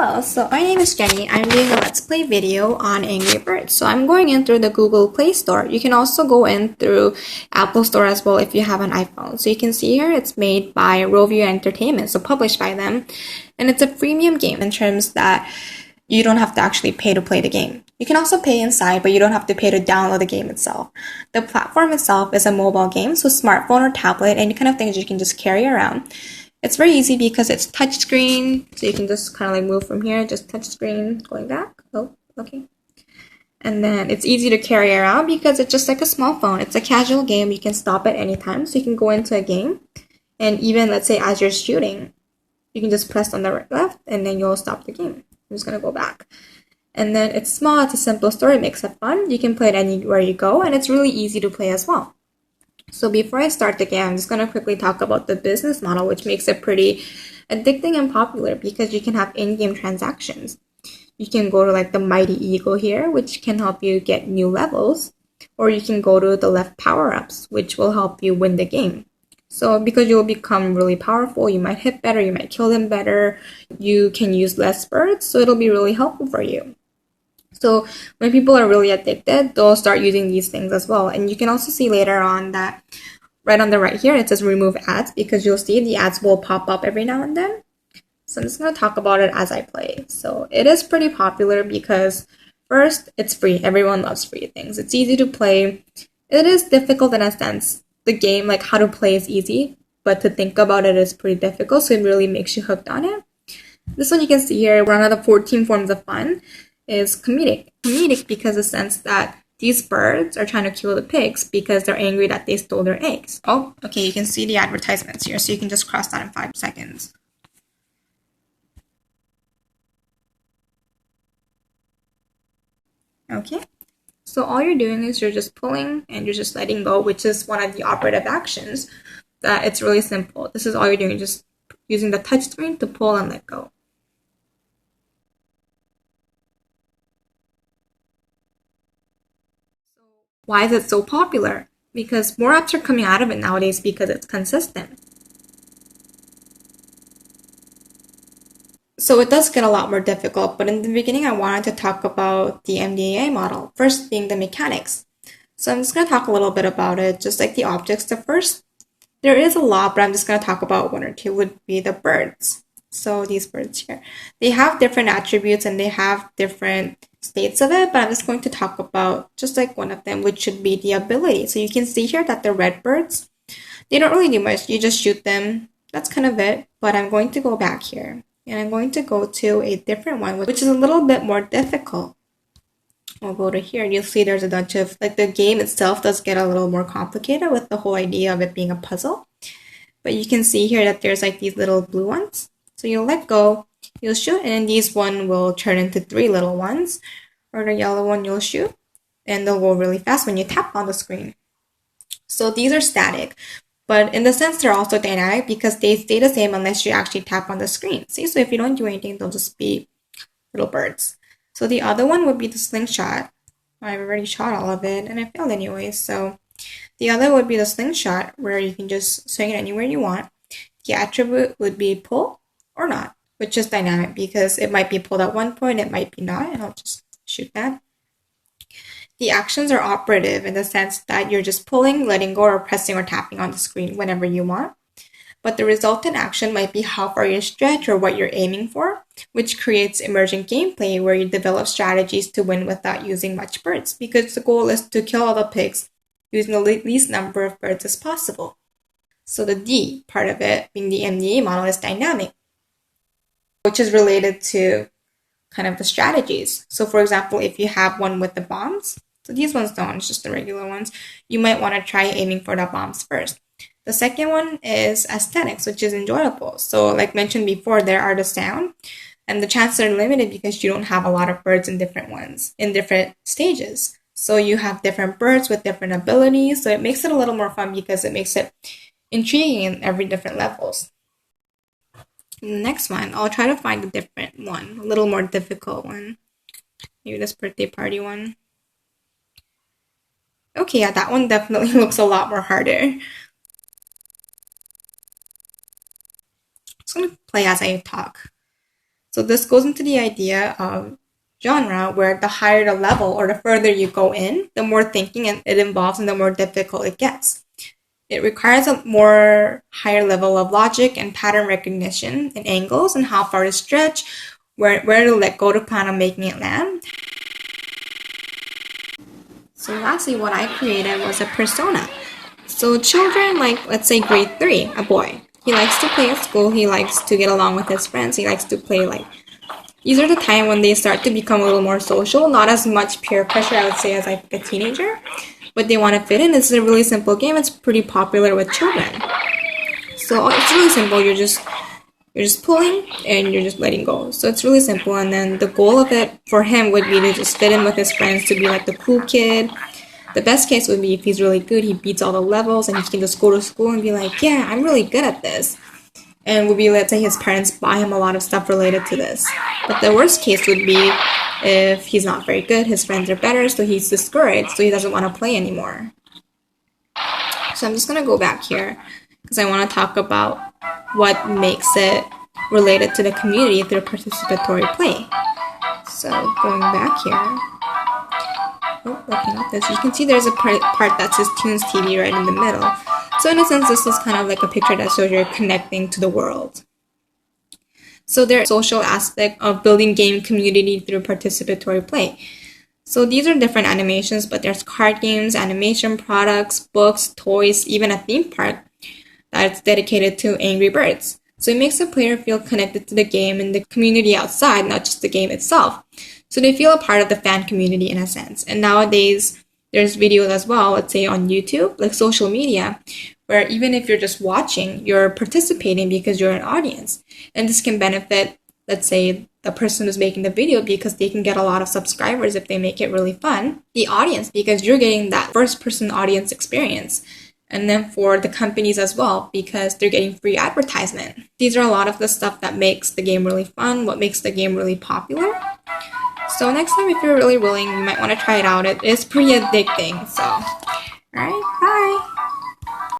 Hello, so my name is Jenny. I'm doing a Let's Play video on Angry Birds. So I'm going in through the Google Play Store. You can also go in through Apple Store as well if you have an iPhone. So you can see here it's made by Rovio Entertainment, so published by them. And it's a freemium game in terms that you don't have to actually pay to play the game. You can also pay inside, but you don't have to pay to download the game itself. The platform itself is a mobile game, so smartphone or tablet, any kind of things you can just carry around. It's very easy because it's touchscreen, so you can just kind of like move from here, just touchscreen, going back. Oh, okay. And then it's easy to carry around because it's just like a small phone. It's a casual game. You can stop at any time, so you can go into a game. And even, let's say, as you're shooting, you can just press on the right, left, and then you'll stop the game. I'm just going to go back. And then it's small, it's a simple story, it makes it fun. You can play it anywhere you go, and it's really easy to play as well. So before I start the game, I'm just going to quickly talk about the business model, which makes it pretty addicting and popular because you can have in-game transactions. You can go to like the Mighty Eagle here, which can help you get new levels, or you can go to the left power-ups, which will help you win the game. So because you'll become really powerful, you might hit better, you might kill them better, you can use less birds, so it'll be really helpful for you. So when people are really addicted, they'll start using these things as well. And you can also see later on that right on the right here, it says remove ads because you'll see the ads will pop up every now and then. So I'm just going to talk about it as I play. So it is pretty popular because first, it's free. Everyone loves free things. It's easy to play. It is difficult in a sense. The game, like how to play is easy, but to think about it is pretty difficult. So it really makes you hooked on it. This one you can see here, one of the 14 forms of fun is comedic. Comedic because the sense that these birds are trying to kill the pigs because they're angry that they stole their eggs. Oh, okay, you can see the advertisements here, so you can just cross that in 5 seconds. Okay, so all you're doing is you're just pulling and you're just letting go, which is one of the operative actions. That it's really simple. This is all you're doing, just using the touch screen to pull and let go. Why is it so popular? Because more apps are coming out of it nowadays because it's consistent. So it does get a lot more difficult, but in the beginning I wanted to talk about the MDA model, first being the mechanics. So I'm just going to talk a little bit about it, just like the objects. The first, there is a lot, but I'm just going to talk about one or two, would be the birds. So these birds here, they have different attributes and they have different states of it, but I'm just going to talk about just like one of them, which should be the ability. So you can see here that the red birds, they don't really do much. You just shoot them. That's kind of it. But I'm going to go back here and I'm going to go to a different one, which is a little bit more difficult. I'll go to here and you'll see there's a bunch of, like the game itself does get a little more complicated with the whole idea of it being a puzzle. But you can see here that there's like these little blue ones. So you'll let go, you'll shoot, and then these one will turn into 3 little ones. Or the yellow one you'll shoot, and they'll go really fast when you tap on the screen. So these are static, but in the sense they're also dynamic because they stay the same unless you actually tap on the screen. See, so if you don't do anything, they'll just be little birds. So the other one would be the slingshot. I've already shot all of it, and I failed anyway. So the other would be the slingshot, where you can just swing it anywhere you want. The attribute would be pull or not, which is dynamic because it might be pulled at one point, it might be not, and I'll just shoot that. The actions are operative in the sense that you're just pulling, letting go, or pressing or tapping on the screen whenever you want. But the resultant action might be how far you stretch or what you're aiming for, which creates emergent gameplay where you develop strategies to win without using much birds, because the goal is to kill all the pigs using the least number of birds as possible. So the D part of it, being the MDA model, is dynamic, which is related to kind of the strategies. So for example, if you have one with the bombs, so these ones don't, it's just the regular ones, you might want to try aiming for the bombs first. The second one is aesthetics, which is enjoyable. So like mentioned before, there are the sound, and the chances are limited because you don't have a lot of birds in different ones, in different stages. So you have different birds with different abilities, so it makes it a little more fun because it makes it intriguing in every different levels. The next one, I'll try to find a different one, a little more difficult one. Maybe this birthday party one. Okay, yeah, that one definitely looks a lot more harder. I'm just going to play as I talk. So this goes into the idea of genre, where the higher the level or the further you go in, the more thinking it involves and the more difficult it gets. It requires a more higher level of logic and pattern recognition and angles and how far to stretch, where to let go to plan on making it land. So lastly, what I created was a persona. So children, like let's say grade 3, a boy. He likes to play at school, he likes to get along with his friends, he likes to play these are the time when they start to become a little more social, not as much peer pressure, I would say, as like a teenager. But they want to fit in. It's a really simple game. It's pretty popular with children. So it's really simple. You're just pulling and you're just letting go. So it's really simple. And then the goal of it for him would be to just fit in with his friends, to be like the cool kid. The best case would be if he's really good, he beats all the levels and he can just go to school and be like, yeah, I'm really good at this. And would be, let's say, his parents buy him a lot of stuff related to this. But the worst case would be if he's not very good, his friends are better, so he's discouraged, so he doesn't want to play anymore. So I'm just going to go back here because I want to talk about what makes it related to the community through participatory play. So going back here, looking at this, you can see there's a part that says Tunes TV right in the middle. So in a sense, this is kind of like a picture that shows you're connecting to the world. So there's a social aspect of building game community through participatory play. So these are different animations, but there's card games, animation products, books, toys, even a theme park that's dedicated to Angry Birds. So it makes the player feel connected to the game and the community outside, not just the game itself. So they feel a part of the fan community in a sense. And nowadays, there's videos as well, let's say on YouTube, like social media, where even if you're just watching, you're participating because you're an audience. And this can benefit, let's say, the person who's making the video because they can get a lot of subscribers if they make it really fun. The audience, because you're getting that first-person audience experience. And then for the companies as well, because they're getting free advertisement. These are a lot of the stuff that makes the game really fun, what makes the game really popular. So next time, if you're really willing, you might want to try it out. It is pretty addicting. So, alright, bye.